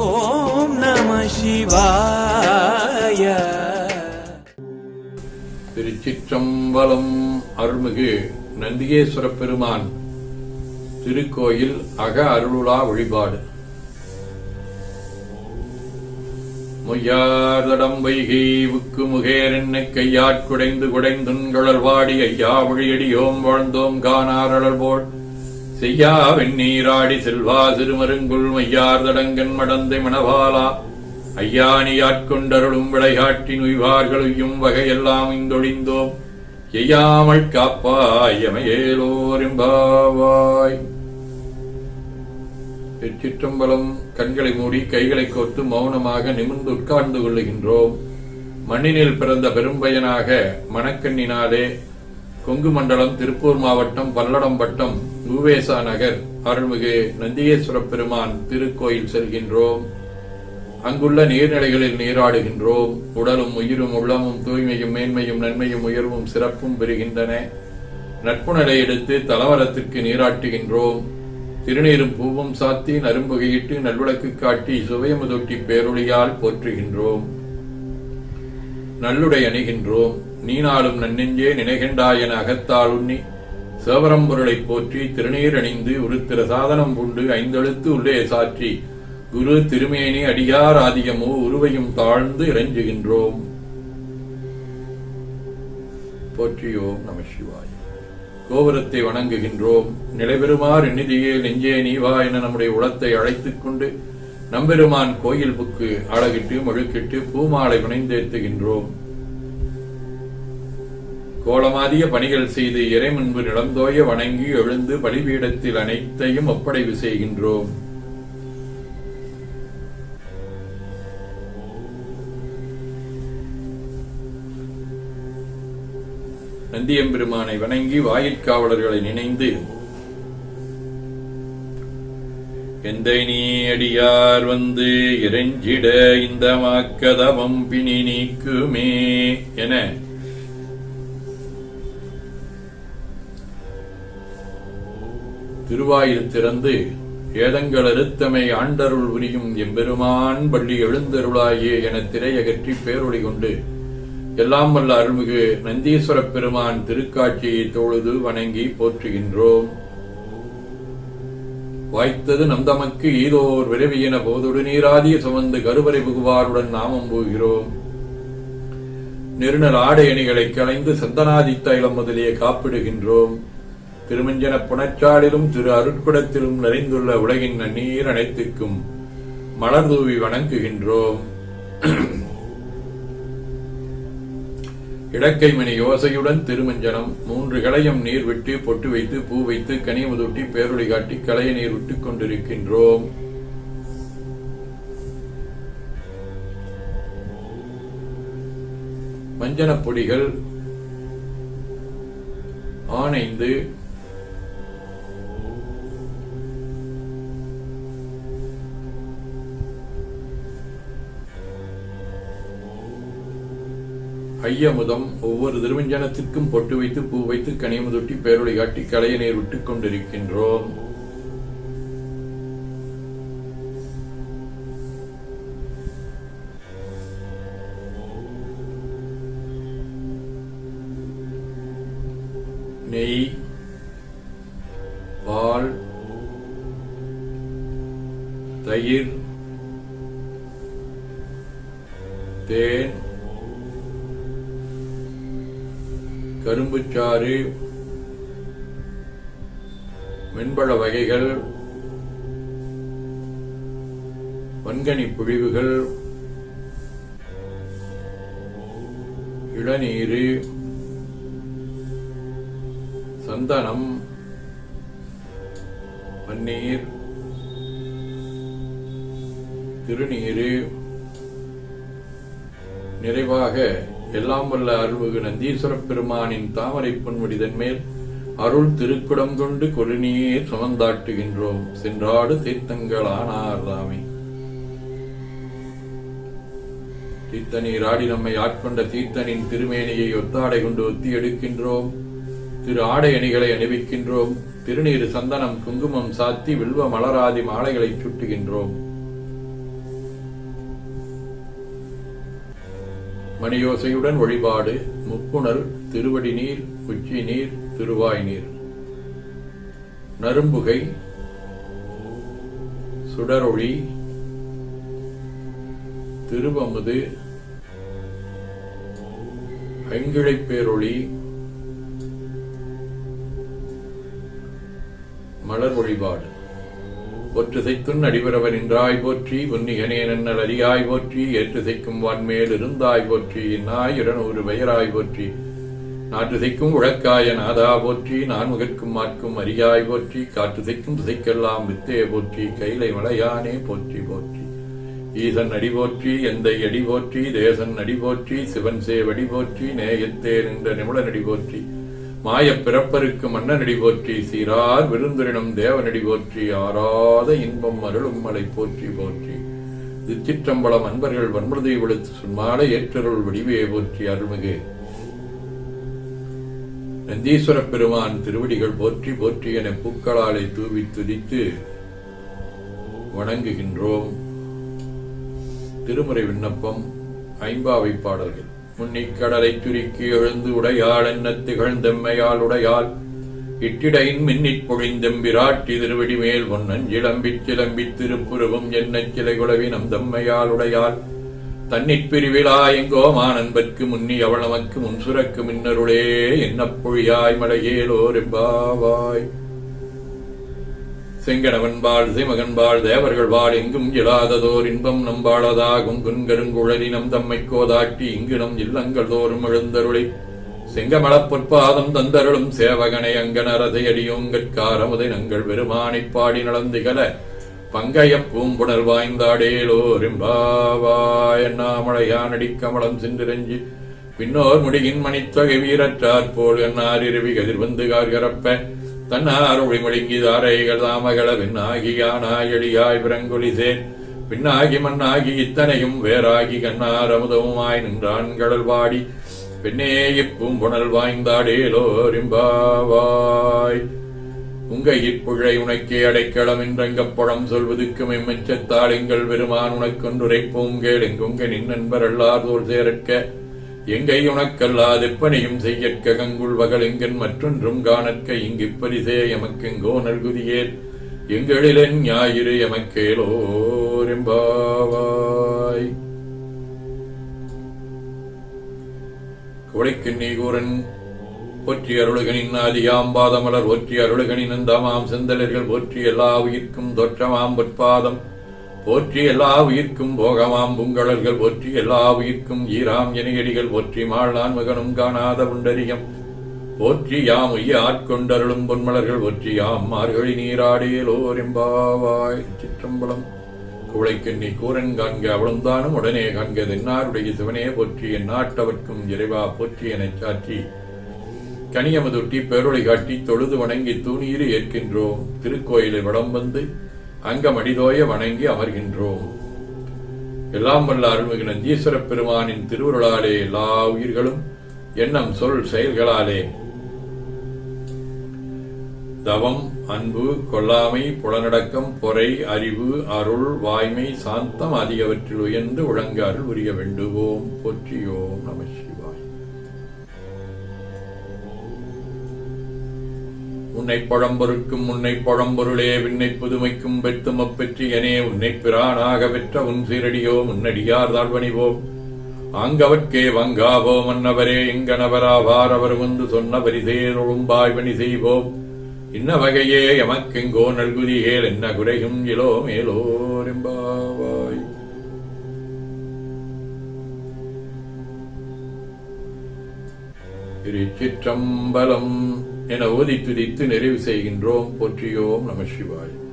ஓம் நம சிவாய. திருச்சிற்றம்பலம். அருள்மிகு நந்திகேஸ்வர பெருமான் திருக்கோயில் அக அருளுலா வழிபாடு. மொய்யார்தடம் வைகை உக்கு முகேரென்னை கையாட்குடைந்து குடைந்துண்குழல்வாடி ஐயா வழியடியோம் வாழ்ந்தோம் காணாரழல் போல் செய்யா வெந்நீராடி செல்வா சிறுமருங்குள் மையார்தடங்கன் மடந்தை மணவாலா ஐயானி ஆட்கொண்டருளும் விளையாட்டி நுய்வார்களும் வகையெல்லாம் இந்தொழிந்தோம் எய்யாமல் காப்பாயமையேலோரெம்பாவாய். திருச்சிற்றம்பலம். கண்களை மூடி கைகளை கோர்த்து மௌனமாக நிமிர்ந்து உட்கார்ந்து கொள்ளுகின்றோம். மண்ணினில் பிறந்த பெரும்பயனாக மணக்கண்ணினாலே கொங்கு மண்டலம் திருப்பூர் மாவட்டம் பல்லடம் வட்டம் ஊவேசா நகர் அருள்மிகு நந்திகேஸ்வர பெருமான் திருக்கோயில் செல்கின்றோம். அங்குள்ள நீர்நிலைகளில் நீராடுகின்றோம். உடலும் உயிரும் உள்ளமும் தூய்மையும் மேன்மையும் நன்மையும் உயர்வும் சிறப்பும் பெறுகின்றன. நட்புணரை எடுத்து தலவரத்திற்கு நீராட்டுகின்றோம். திருநீரும் பூவும் சாத்தி நரும்புகையிட்டு நல்விளக்கு காட்டி சுவையமுதொட்டி பேரொழியால் போற்றுகின்றோம். நல்லுடை அணிகின்றோம். நீனாலும் நன்னெஞ்சே நினைகின்றாய் என அகத்தால் உண்ணி சேவரம்பொருளை போற்றி திருநீர் அணிந்து உருத்திர சாதனம் பூண்டு ஐந்தெழுத்து உள்ளே சாற்றி குரு திருமேனி அடியார் ஆதியமோ உருவையும் தாழ்ந்து இறைஞ்சுகின்றோம். போற்றியோம் நம சிவாய். கோபுரத்தை வணங்குகின்றோம். நிலைபெறுமாறு நிதியே நெஞ்சே நீவா என நம்முடைய உளத்தை அழைத்துக் கொண்டு நம்பெருமான் கோயில் புக்கு அழகிட்டு மழுக்கிட்டு பூமாலை புனைந்தேத்துகின்றோம். கோலமாதிய பணிகள் செய்து இறை முன்பு நிலந்தோய வணங்கி எழுந்து பலிபீடத்தில் அனைத்தையும் ஒப்படைவு செய்கின்றோம். நந்தியம்பெருமானை வணங்கி வாயிற்காவலர்களை நினைந்து எந்தை நீ அடியார் வந்து இறைஞ்சிட இந்த மாக்கதவம் பிணி நீக்குமே என திருவாயில் திறந்து ஏதங்கள் அறுத்தமை ஆண்டருள் உரியும் எம்பெருமான் பள்ளி எழுந்தருளாயே என திரையகற்றி பேரொளி கொண்டு எல்லாம் வல்ல அருள்மிகு நந்தீஸ்வர பெருமான் திருக்காட்சியை தொழுது வணங்கி போற்றுகின்றோம். வாய்த்தது நந்தமக்கு ஈதோர் விரைவியன போதொடு நீராதிய சுமந்து கருவறை புகுவாருடன் நாமம் போகிறோம். நெருநல் ஆடை அணிகளை களைந்து சந்தனாதி தைலம் முதலிய காப்பிடுகின்றோம். திருமஞ்சன புனச்சாலிலும் திரு அருட்குடத்திலும் நிறைந்துள்ள உலகின் நன்னீர் அனைத்துக்கும் மலர் தூவி வணங்குகின்றோம். இடக்கைமணி யோசையுடன் திருமஞ்சனம் 3 களையம் நீர் விட்டு பொட்டு வைத்து பூ வைத்து கனிமுதொட்டி பேரொளி காட்டி களைய நீர் விட்டுக் கொண்டிருக்கின்றோம். மஞ்சனப் பொடிகள் ஆனைந்து ஐயமுதம் ஒவ்வொரு திருமஞ்சனத்திற்கும் பொட்டு வைத்து பூ வைத்து கனிமுதொட்டி பேரொளி காட்டி களைய நீர் விட்டுக் கொண்டிருக்கின்றோம். நெய், பால், தயிர், தேன், கரும்புச்சாறு, வெண்பழ வகைகள், வன்கனி புழிவுகள், இளநீர், சந்தனம், பன்னீர், திருநீர், நிறைவாக எல்லாம் வல்ல அருள்மிகு நந்தீஸ்வர பெருமானின் தாமரை பொன்முடிதன் மேல் அருள் திருக்குடம் கொண்டு கொழுநீர் சுமந்தாட்டுகின்றோம். சென்றாடு தீர்த்தங்கள் ஆனார்தாமே. தீர்த்தநீர் ஆடி நம்மை ஆட்கொண்ட தீர்த்தனின் திருமேனியை ஒத்தாடை கொண்டு ஒத்தி எடுக்கின்றோம். திரு ஆடை அணிகளை அணிவிக்கின்றோம். திருநீர் சந்தனம் குங்குமம் சாத்தி வில்வ மலராதி மாலைகளை சுட்டுகின்றோம். மணியோசையுடன் வழிபாடு. முப்புணல், திருவடி நீர், உச்சி நீர், திருவாய் நீர். நரும்புகை, சுடரொளி, திருவமுது, ஐங்கிழைப்பேரொளி, மலர் வழிபாடு. ஒற்றுசைத்துன் அடிபரவன் நின்றாய் போற்றி, உன்னிகனே நன்னல் அறியாய் போற்றி, ஏற்றுசைக்கும் வான்மேல் இருந்தாய் போற்றி, இந்நாய் 200 பெயராய் போற்றி, நாற்றுசைக்கும் உழக்காய நாதா போற்றி, நான்முகற்கும் மாற்கும் அறியாய் போற்றி, காற்றுசைக்கும் திசைக்கெல்லாம் வித்தே போற்றி, கைலை மலையானே போற்றி போற்றி. ஈசன் அடி போற்றி, எந்தை அடி போற்றி, தேசன் அடி போற்றி, சிவன் சேவடி போற்றி, நேயத்தே நின்ற நிமிடனடி போற்றி, மாயப் பிறப்பருக்கு மன்னனடி போற்றி, சீரார் விருந்துரினம் தேவனடி போற்றி, ஆராத இன்பம் அருளும் மலை போற்றி போற்றி. திருச்சிற்றம்பலம். அன்பர்கள் வன்மருதை விழுத்து சுன்மாலை ஏற்றருள் வடிவே போற்றி. அருள்மிகு நந்தீஸ்வர பெருமான் திருவடிகள் போற்றி போற்றி என பூக்களாலை தூவி துதித்து வணங்குகின்றோம். திருமுறை விண்ணப்பம். ஐம்பாவை பாடல்கள். முன்னிக்கடலை சுருக்கி எழுந்து உடையாள் என்ன திகழ்ந்தெம்மையால் உடையாள் இட்டிடையின் மின்னிற் பொழிந்தெம்பிராட்டி திருவடி மேல் பொன்னஞ்சிலம்பிச் சிலம்பித் திருப்புருவும் என்னச் சிலை குலவி நம் தம்மையால் உடையாள் தன்னிற் பிரிவிழா எங்கோமானன்பற்கு முன்னி அவள் நமக்கு முன்சுரக்கு மின்னருளே என்னப் பொழியாய் மலையேலோர் எம்பாவாய். செங்கணவன்பாள் சிமகன்பாள் தேவர்கள் வாழ் எங்கும் இயலாததோர் இன்பம் நம்பாளதாகும் குன்கருங்குழலி நம் தம்மை கோதாட்டி இங்கு நம் இல்லங்கள் தோறும் எழுந்தருளை செங்கமளப் பொற்பாதம் தந்தருளும் சேவகனை அங்கனரதையடியோங்கற்காரமுதை நங்கள் பெருமானைப் பாடி நலந்திகல பங்கயப் பூம்புணர் வாய்ந்தாடேலோர் எம்பாவாய். அண்ணாமலையானடி கமலம் சென்றிரஞ்சி பின்னோர் முடியின் மணித்தொகை வீரற்றாற்போல் என்னார் இரவி கதிர்வந்து கார்கரப்ப தன்னார் ஒளி முழுங்கி தாரைகள் தாமகள பின்னாகி யானாய் எளியாய் பிறங்கொலிசே பின்னாகி மண்ணாகி இத்தனையும் வேறாகி கண்ணார் அமுதவுமாய் நின்றான் கடல் வாடி பெண்ணே இப்பூம்புணல் வாய்ந்தாடேலோர் எம்பாவாய். உங்க இப்புழை உனக்கே அடைக்கலம் என்றங்கப்புறம் சொல்வதுக்கும் எம்மெச்சத்தால் எங்கள் பெருமான் உனக்கொன்றுரைப்போம் கேள் எங்குங்க நின் நண்பர் அல்லார் தோல் சேரற்க எங்கை உனக்கல்லாதெப்பனையும் செய்யற்க கங்குள் வகல் எங்கன் மற்றொன்றும் காணற்க இங்கிப்பரிசே எமக்கெங்கோ நல்குதியேர் எங்களிலென் ஞாயிறு எமக்கேலோர் எம்பாவாய். குவளைக்கிண்ணி கூரன் போற்றி அருளுகனின் ஆதியாம்பாதமலர் போற்றி அருளுகனின் அந்தமாம் செந்தலர்கள் போற்றி எல்லா உயிர்க்கும் தோற்றமாம் பொற்பாதம் போற்றி எல்லா உயிர்க்கும் போகமாம் பூங்கழல்கள் போற்றி எல்லா உயிர்க்கும் ஈராம் இணையடிகள் போற்றி மாழ்நான் மகனும் காணாத புண்டரியம் போற்றி யாம் உய்ய ஆட்கொண்டருளும் பொன்மலர்கள் போற்றி யாம் மார்கழி நீராடியலோர் எம்பாவாய். சிற்றம்பலம். குவளைக்கண்ணி கூரன் காண்க அவளுந்தானும் உடனே காண்க தென்னாருடைய சிவனே போற்றி என் நாட்டவர்க்கும் இறைவா போற்றி எனச் சாற்றி கனியமதுட்டி பேரொளி காட்டி தொழுது வணங்கி தூணீறு ஏற்கின்றோம். திருக்கோயிலை வடம் வந்து அங்கமடிதோய வணங்கி அமர்கின்றோம். எல்லாம் வல்ல அருள்மிகு நந்தீஸ்வர பெருமானின் திருவுருளாலே எல்லா உயிர்களும் எண்ணம் சொல் செயல்களாலே தவம், அன்பு, கொல்லாமை, புலனடக்கம், பொறை, அறிவு, அருள், வாய்மை, சாந்தம் ஆகியவற்றில் உயர்ந்து ஒழுங்க அருள் உரிய வேண்டுவோம். போற்றியோம் நம சிவாய். உன்னை பழம்பொருட்கும் உன்னை பழம்பொருளே விண்ணை புதுமைக்கும் பெத்துமப் பெற்றியனே உன்னை பிரானாக பெற்ற உன் சீரடியோ முன்னடியார் தாழ்வணிவோம் ஆங்கவற்கே வங்காவோம் அன்னவரே எங்கனவராவார் அவர் வந்து சொன்ன பரிசேரும்பாய் பணி செய்வோம் இன்ன வகையே எமக்கெங்கோ நல்குதியேல் என்ன குறையும் இலோ மேலோர் எம்பாவாய். திருச்சிற்றம்பலம் என ஓதி துதித்து நிறைவு செய்கின்றோம். போற்றியோம் நம சிவாய்.